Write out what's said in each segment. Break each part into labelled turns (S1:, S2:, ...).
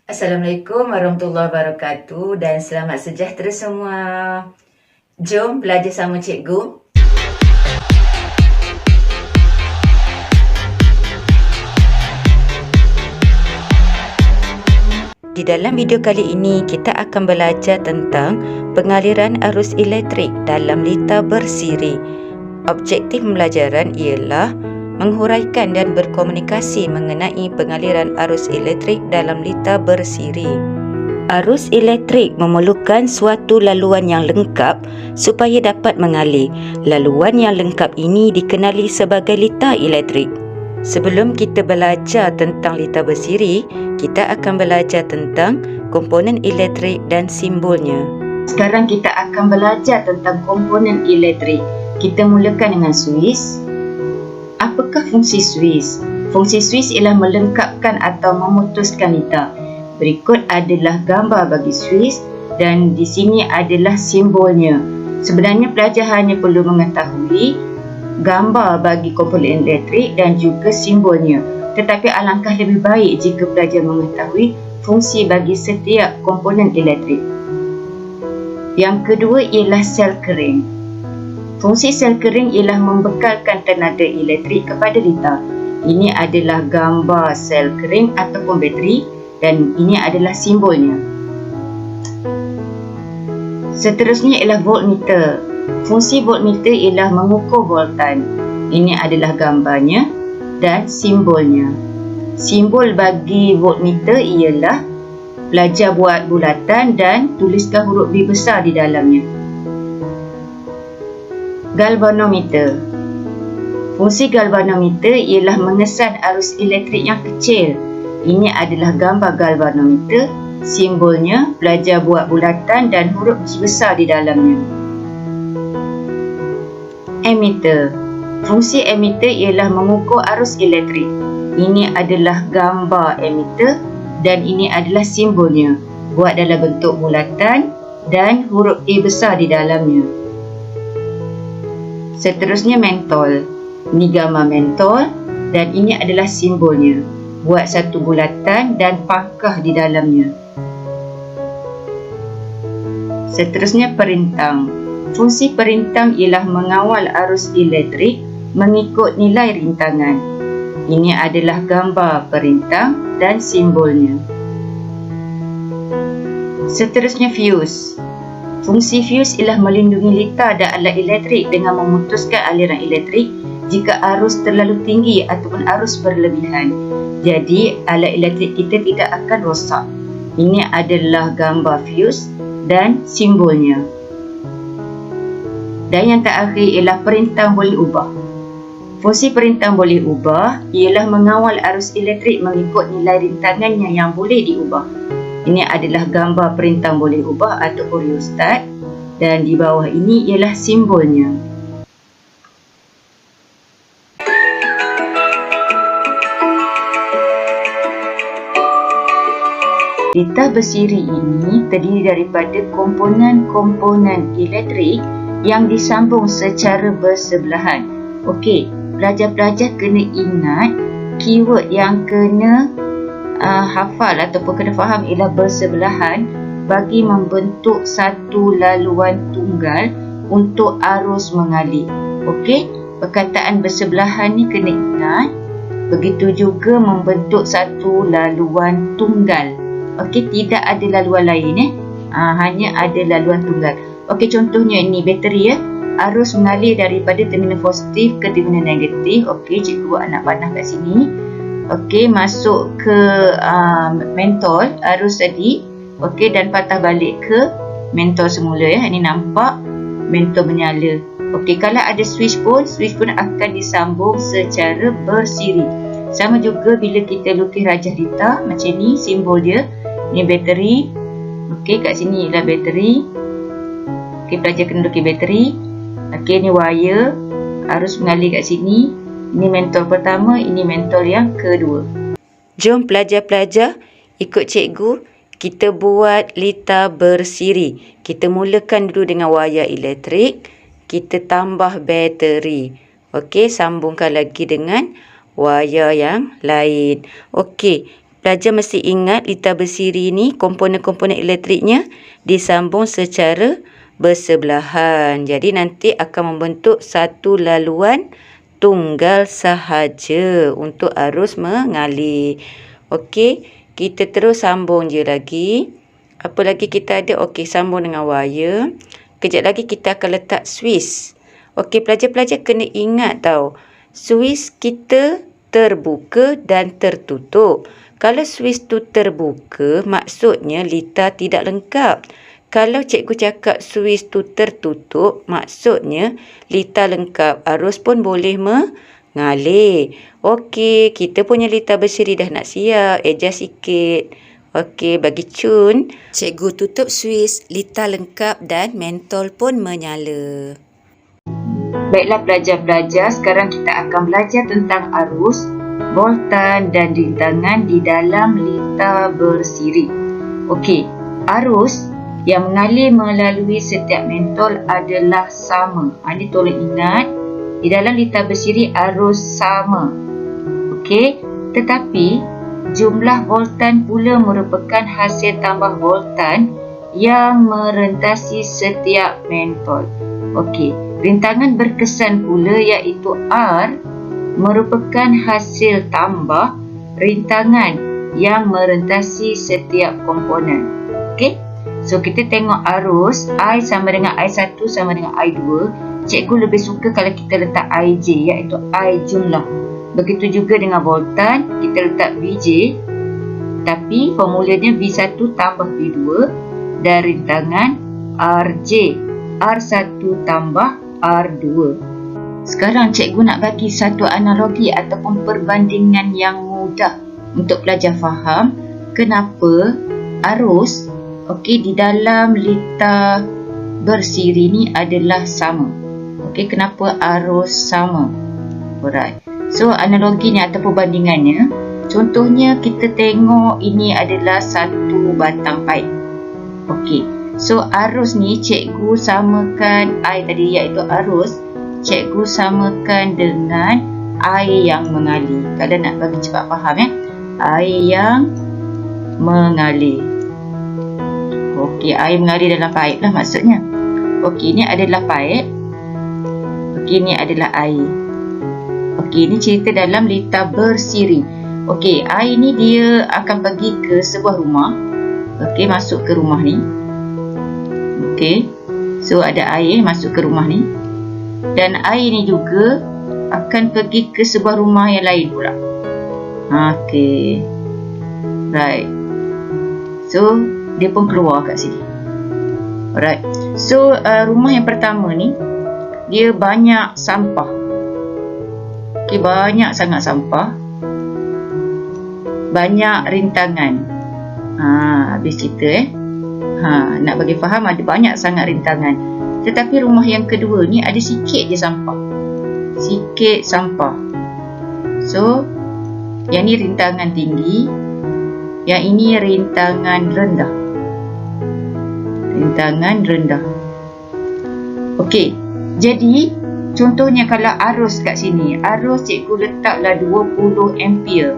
S1: Assalamualaikum warahmatullahi wabarakatuh dan selamat sejahtera semua. Jom belajar sama cikgu. Di dalam video kali ini kita akan belajar tentang pengaliran arus elektrik dalam lita bersiri. Objektif pembelajaran ialah menghuraikan dan berkomunikasi mengenai pengaliran arus elektrik dalam lita bersiri. Arus elektrik memerlukan suatu laluan yang lengkap supaya dapat mengalir. Laluan yang lengkap ini dikenali sebagai lita elektrik. Sebelum kita belajar tentang lita bersiri, kita akan belajar tentang komponen elektrik dan simbolnya. Sekarang kita akan belajar tentang komponen elektrik. Kita mulakan dengan suis. Apakah fungsi suis? Fungsi suis ialah melengkapkan atau memutuskan lita. Berikut adalah gambar bagi suis dan di sini adalah simbolnya. Sebenarnya pelajar hanya perlu mengetahui gambar bagi komponen elektrik dan juga simbolnya. Tetapi alangkah lebih baik jika pelajar mengetahui fungsi bagi setiap komponen elektrik. Yang kedua ialah sel kering. Fungsi sel kering ialah membekalkan tenaga elektrik kepada lita. Ini adalah gambar sel kering ataupun bateri dan ini adalah simbolnya. Seterusnya ialah voltmeter. Fungsi voltmeter ialah mengukur voltan. Ini adalah gambarnya dan simbolnya. Simbol bagi voltmeter ialah pelajar buat bulatan dan tuliskan huruf B besar di dalamnya. Galvanometer. Fungsi galvanometer ialah mengesan arus elektrik yang kecil. Ini adalah gambar galvanometer. Simbolnya pelajar buat bulatan dan huruf G besar di dalamnya. Ammeter. Fungsi ammeter ialah mengukur arus elektrik. Ini adalah gambar ammeter dan ini adalah simbolnya. Buat dalam bentuk bulatan dan huruf A besar di dalamnya. Seterusnya mentol. Ini gambar mentol dan ini adalah simbolnya. Buat satu bulatan dan pangkah di dalamnya. Seterusnya perintang. Fungsi perintang ialah mengawal arus elektrik mengikut nilai rintangan. Ini adalah gambar perintang dan simbolnya. Seterusnya fuse. Fungsi fuse ialah melindungi lita dan alat elektrik dengan memutuskan aliran elektrik jika arus terlalu tinggi ataupun arus berlebihan. Jadi, alat elektrik kita tidak akan rosak. Ini adalah gambar fuse dan simbolnya. Dan yang terakhir ialah perintang boleh ubah. Fungsi perintang boleh ubah ialah mengawal arus elektrik mengikut nilai rintangannya yang boleh diubah. Ini adalah gambar perintang boleh ubah atau rheostat dan di bawah ini ialah simbolnya. Lita bersiri ini terdiri daripada komponen-komponen elektrik yang disambung secara bersebelahan. Okey, pelajar-pelajar kena ingat keyword yang kena hafal ataupun kena faham ialah bersebelahan bagi membentuk satu laluan tunggal untuk arus mengalir. Okey, perkataan bersebelahan ni kena ingat. Begitu juga membentuk satu laluan tunggal. Okey, tidak ada laluan lain hanya ada laluan tunggal. Okey, contohnya ini bateri ya. Arus mengalir daripada terminal positif ke terminal negatif. Okey, cikgu buat anak panah kat sini. Okey, masuk ke mentol arus tadi. Okey, dan patah balik ke mentol semula ya. Ini nampak mentol menyala. Okey, kalau ada switch pun akan disambung secara bersiri. Sama juga bila kita lukis rajah lita macam ni simbol dia. Ni bateri. Okey, kat sini ialah bateri. Okey, pelajar kena lukis bateri. Okey, ni wire. Arus mengalir kat sini. Ini mentol pertama, ini mentol yang kedua. Jom pelajar-pelajar ikut cikgu. Kita buat lita bersiri. Kita mulakan dulu dengan wayar elektrik. Kita tambah bateri. Okey, sambungkan lagi dengan wayar yang lain. Okey, pelajar mesti ingat litar bersiri ni komponen-komponen elektriknya disambung secara bersebelahan. Jadi nanti akan membentuk satu laluan tunggal sahaja untuk arus mengalir. Okey, kita terus sambung je lagi. Apa lagi kita ada? Okey, sambung dengan wire. Kejap lagi kita akan letak switch. Okey, pelajar-pelajar kena ingat tau. Switch kita terbuka dan tertutup. Kalau switch tu terbuka, maksudnya litar tidak lengkap. Kalau cikgu cakap switch tu tertutup, maksudnya litar lengkap. Arus pun boleh mengalir. Okey, kita punya litar bersiri dah nak siap. Adjust sikit. Okey, bagi cun. Cikgu tutup switch, litar lengkap dan mentol pun menyala. Baiklah pelajar-pelajar, sekarang kita akan belajar tentang arus, voltan dan rintangan di dalam litar bersiri. Okey, arus yang mengalir melalui setiap mentol adalah sama. Ini tolong ingat, di dalam litar bersiri arus sama. Okey, tetapi jumlah voltan pula merupakan hasil tambah voltan yang merentasi setiap mentol. Okey, rintangan berkesan pula iaitu R merupakan hasil tambah rintangan yang merentasi setiap komponen. Okey, so kita tengok arus I sama dengan I1 sama dengan I2. Cikgu lebih suka kalau kita letak IJ iaitu I jumlah. Begitu juga dengan voltan, kita letak VJ, tapi formulanya V1 tambah V2 dan rintangan RJ, R1 tambah R2. Sekarang cikgu nak bagi satu analogi ataupun perbandingan yang mudah untuk pelajar faham kenapa arus di dalam litar bersiri ni adalah sama. Kenapa arus sama? Alright. So analoginya atau perbandingannya, contohnya kita tengok ini adalah satu batang paip. So arus ni cikgu samakan I tadi iaitu arus, cikgu samakan dengan air yang mengalir. Kalau nak bagi cepat faham air yang mengalir. Air mengalir dalam paip lah maksudnya. Ini adalah paip. Ini adalah air. Ini cerita dalam litar bersiri. Air ni dia akan pergi ke sebuah rumah. Masuk ke rumah ni. So ada air masuk ke rumah ni. Dan air ni juga akan pergi ke sebuah rumah yang lain pula. Right. So dia pun keluar kat sini. Alright. So rumah yang pertama ni dia banyak sampah. Banyak sangat sampah. Banyak rintangan. Habis cerita nak bagi faham ada banyak sangat rintangan. Tetapi rumah yang kedua ni ada sikit je sampah. Sikit sampah. So yang ni rintangan tinggi, yang ini rintangan rendah. Rintangan rendah. Jadi contohnya kalau arus kat sini, arus cikgu letaklah 20 ampere.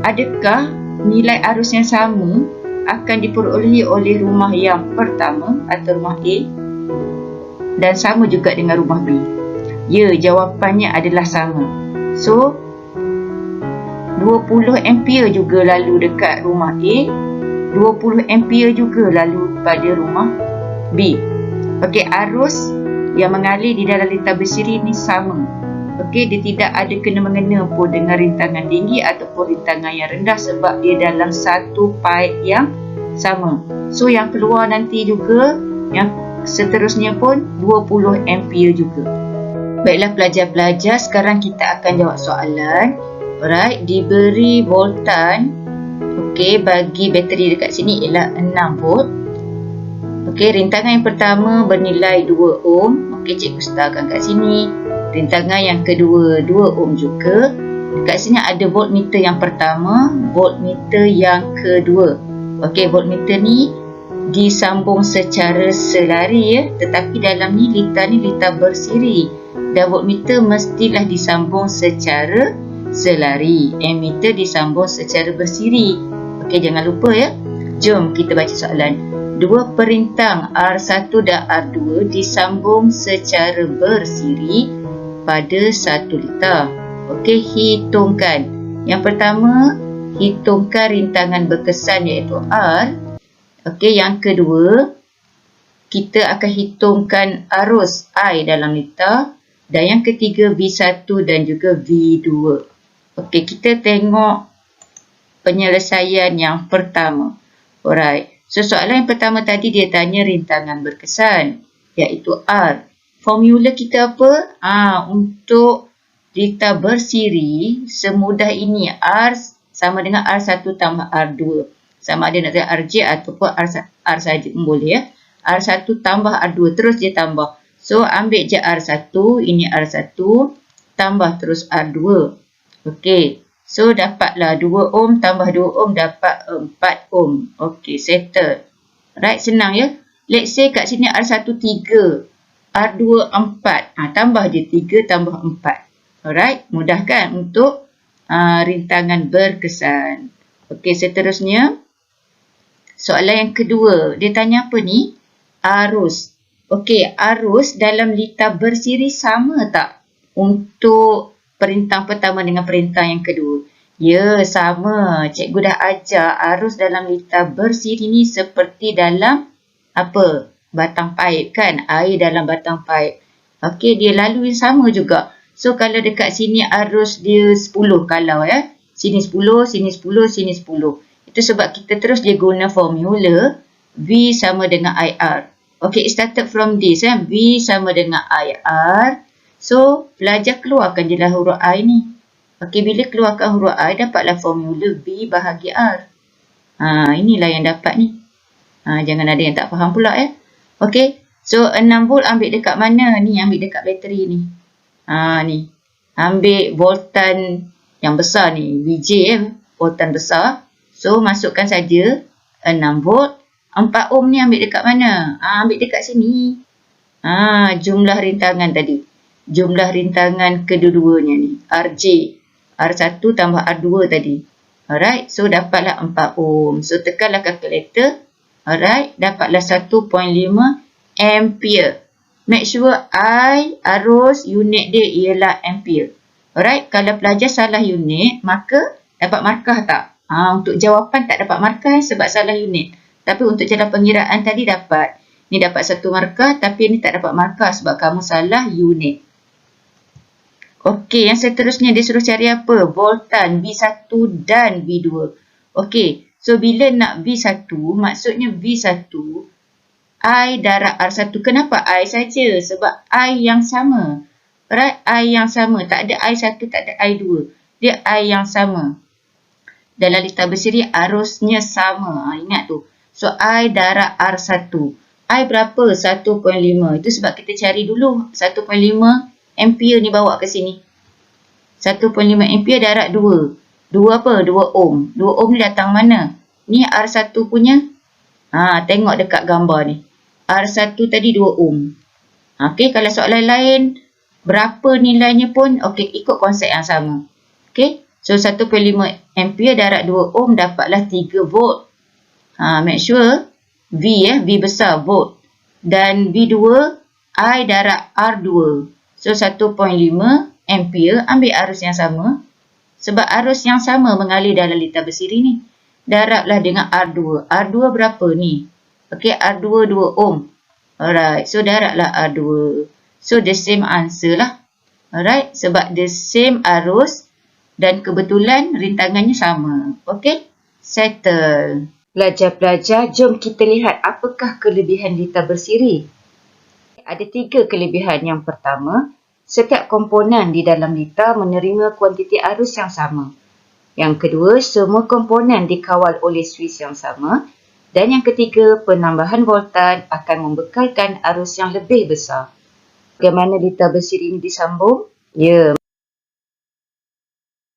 S1: Adakah nilai arus yang sama akan diperolehi oleh rumah yang pertama atau rumah A dan sama juga dengan rumah B? Ya, jawapannya adalah sama. So 20 ampere juga lalu dekat rumah A, 20 ampere juga lalu pada rumah B. Arus yang mengalir di dalam litar bersiri ni sama. Dia tidak ada kena-mengena pun dengan rintangan tinggi ataupun rintangan yang rendah sebab dia dalam satu paip yang sama. So yang keluar nanti juga, yang seterusnya pun 20 ampere juga. Baiklah pelajar-pelajar, sekarang kita akan jawab soalan. Alright, diberi voltan bagi bateri dekat sini ialah 6 volt. Rintangan yang pertama bernilai 2 ohm. Cikgu setarkan kat sini. Rintangan yang kedua 2 ohm juga. Dekat sini ada voltmeter yang pertama, voltmeter yang kedua. Voltmeter ni disambung secara selari tetapi dalam ni litar bersiri. Dan voltmeter mestilah disambung secara selari. Emitter disambung secara bersiri. Okey, jangan lupa ya. Jom kita baca soalan. Dua perintang R1 dan R2 disambung secara bersiri pada 1 liter. Okey, hitungkan. Yang pertama, hitungkan rintangan berkesan iaitu R. Okey, yang kedua, kita akan hitungkan arus I dalam liter. Dan yang ketiga, V1 dan juga V2. Okey, kita tengok penyelesaian yang pertama. Alright. So, soalan yang pertama tadi dia tanya rintangan berkesan, iaitu R. Formula kita apa? Untuk liter bersiri, semudah ini. R sama dengan R1 tambah R2. Sama ada nak RJ ataupun R saja pun boleh ya. R1 tambah R2, terus dia tambah. So, ambil je R1, ini R1, tambah terus R2. Okey. So, dapatlah 2 ohm tambah 2 ohm dapat 4 ohm. Okey, settle. Right, senang ya. Let's say kat sini R1 3, R2 4. Tambah je 3 tambah 4. Alright, mudah kan untuk rintangan berkesan. Okey, seterusnya. Soalan yang kedua. Dia tanya apa ni? Arus. Okey, arus dalam liter bersiri sama tak untuk perintah pertama dengan perintah yang kedua? Ya, sama. Cikgu dah ajar arus dalam liter bersiri ni seperti dalam apa? Batang paip kan? Air dalam batang paip. Okey, dia lalui sama juga. So, kalau dekat sini arus dia 10 kalau ya. Sini 10, sini 10, sini 10. Itu sebab kita terus dia guna formula V sama dengan IR. Okay, it started from this. V sama dengan IR. So, pelajar keluarkan je lah huruf I ni. Okay, bila keluarkan huruf I, dapatlah formula V bahagi R. Inilah yang dapat ni. Jangan ada yang tak faham pula ya. Okay, so 6 volt ambil dekat mana? Ni, ambil dekat bateri ni. Ni. Ambil voltan yang besar ni. VJ voltan besar. So, masukkan saja 6 volt. 4 ohm ni ambil dekat mana? Ambil dekat sini. Jumlah rintangan tadi. Jumlah rintangan kedua-duanya ni. RJ. R1 tambah R2 tadi. Alright. So, dapatlah 4 ohm. So, tekanlah kalkulator. Alright. Dapatlah 1.5 ampere. Make sure I, arus, unit dia ialah ampere. Alright. Kalau pelajar salah unit, maka dapat markah tak? Untuk jawapan tak dapat markah sebab salah unit. Tapi untuk cara pengiraan tadi dapat. Ni dapat 1 markah tapi ni tak dapat markah sebab kamu salah unit. Okey, yang seterusnya dia suruh cari apa? Voltan V1 dan V2. Okey, so bila nak V1, maksudnya V1, I darab R1. Kenapa I saja? Sebab I yang sama. Right? I yang sama. Tak ada I1, tak ada I2. Dia I yang sama. Dalam liter bersiri, arusnya sama. Ingat tu. So, I darab R1. I berapa? 1.5. Itu sebab kita cari dulu. 1.5 ampere ni bawa ke sini. 1.5 ampere darab 2. 2 apa? 2 ohm. 2 ohm ni datang mana? Ni R1 punya. Tengok dekat gambar ni. R1 tadi 2 ohm. Okey, kalau soalan lain, berapa nilainya pun, okey, ikut konsep yang sama. Okey, so 1.5 ampere darab 2 ohm dapatlah 3 volt. Make sure V V besar volt. Dan V2 I darab R2. So 1.5 ampere ambil arus yang sama. Sebab arus yang sama mengalir dalam liter bersiri ni. Darablah dengan R2. R2 berapa ni? Okey, R2 2 ohm. Alright, so darablah R2. So the same answer lah. Alright, sebab the same arus dan kebetulan rintangannya sama. Okey, settle. Pelajar-pelajar, jom kita lihat apakah kelebihan liter bersiri. Ada 3 kelebihan. Yang pertama, setiap komponen di dalam liter menerima kuantiti arus yang sama. Yang kedua, semua komponen dikawal oleh suis yang sama. Dan yang ketiga, penambahan voltan akan membekalkan arus yang lebih besar. Bagaimana liter bersiri ini disambung? Ya,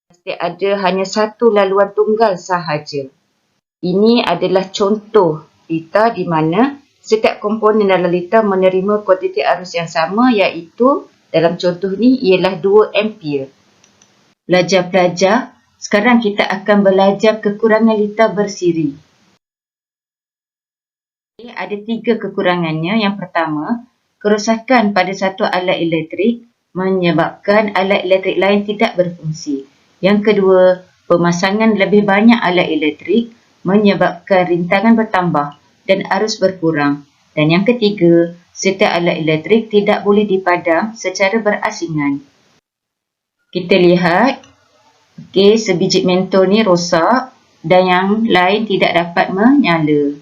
S1: mesti ada hanya satu laluan tunggal sahaja. Ini adalah contoh liter di mana setiap komponen dalam liter menerima kuantiti arus yang sama, iaitu dalam contoh ni ialah 2 ampere. Pelajar-pelajar, sekarang kita akan belajar kekurangan lita bersiri. Ada 3 kekurangannya. Yang pertama, kerosakan pada satu alat elektrik menyebabkan alat elektrik lain tidak berfungsi. Yang kedua, pemasangan lebih banyak alat elektrik menyebabkan rintangan bertambah dan arus berkurang. Dan yang ketiga, setiap alat elektrik tidak boleh dipadam secara berasingan. Kita lihat, sebiji mentol ni rosak dan yang lain tidak dapat menyala.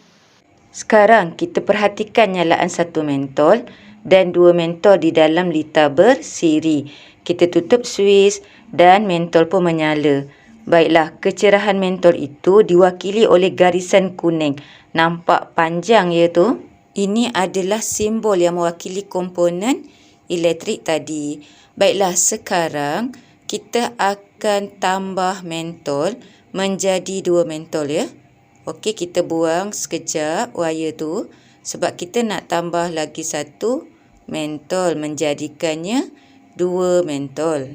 S1: Sekarang kita perhatikan nyalaan satu mentol dan 2 mentol di dalam lita bersiri. Kita tutup suis dan mentol pun menyala. Baiklah, kecerahan mentol itu diwakili oleh garisan kuning. Nampak panjang ya tu? Ini adalah simbol yang mewakili komponen elektrik tadi. Baiklah, sekarang kita akan tambah mentol menjadi 2 mentol ya. Okey, kita buang sekejap wayar tu sebab kita nak tambah lagi 1 mentol menjadikannya 2 mentol.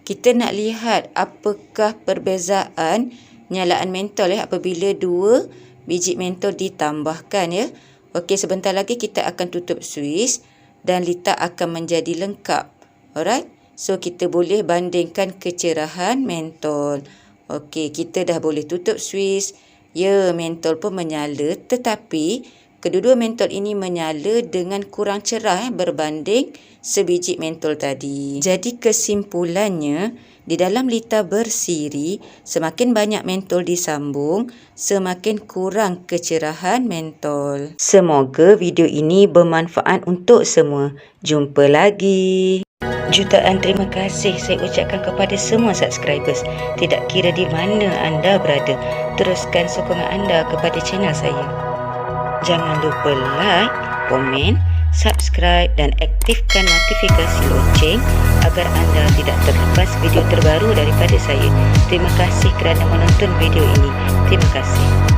S1: Kita nak lihat apakah perbezaan nyalaan mentol apabila 2 biji mentol ditambahkan ya. Okey, sebentar lagi kita akan tutup suis dan lita akan menjadi lengkap. Alright? So, kita boleh bandingkan kecerahan mentol. Okey, kita dah boleh tutup suis. Ya, mentol pun menyala, tetapi kedua-dua mentol ini menyala dengan kurang cerah berbanding sebiji mentol tadi. Jadi kesimpulannya, di dalam lita bersiri, semakin banyak mentol disambung, semakin kurang kecerahan mentol. Semoga video ini bermanfaat untuk semua. Jumpa lagi. Jutaan terima kasih saya ucapkan kepada semua subscribers. Tidak kira di mana anda berada, teruskan sokongan anda kepada channel saya. Jangan lupa like, komen, subscribe dan aktifkan notifikasi loceng agar anda tidak terlepas video terbaru daripada saya. Terima kasih kerana menonton video ini. Terima kasih.